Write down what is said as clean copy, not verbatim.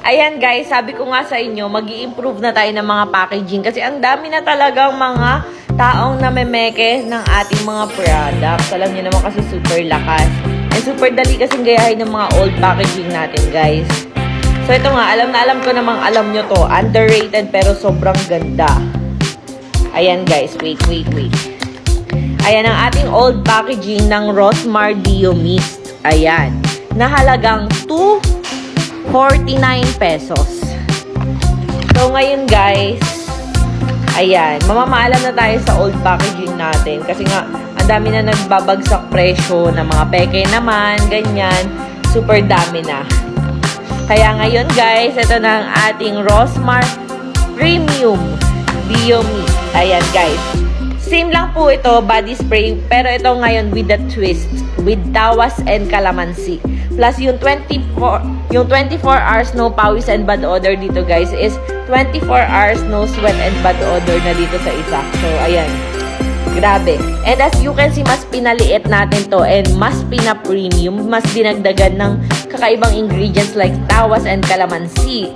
Ayan guys, sabi ko nga sa inyo, mag-i-improve na tayo ng mga packaging kasi ang dami na talagang mga taong namemeke ng ating mga products. Alam niyo naman kasi super lakas. And super dali kasing gayahin ng mga old packaging natin guys. So ito nga, alam na alam ko namang alam nyo to. Underrated pero sobrang ganda. Ayan guys, wait. Ayan ang ating old packaging ng Rosmar Dio Mist. Ayan. Nahalagang 249 pesos. So, ngayon guys, ayan, mamamaalam na tayo sa old packaging natin. Kasi nga, ang dami na nagbabagsak presyo ng mga peke naman, ganyan. Super dami na. Kaya ngayon guys, ito na ang ating Rosmar Premium Dio Mist. Ayan guys. Same lang po ito, body spray. Pero ito ngayon with the twist. With tawas and calamansi. Plus yung 24 hours no pawis and bad odor dito guys is 24 hours no sweat and bad odor na dito sa isa. So ayan, grabe. And as you can see, mas pinaliit natin to and mas pina-premium, mas dinagdagan ng kakaibang ingredients like tawas and calamansi.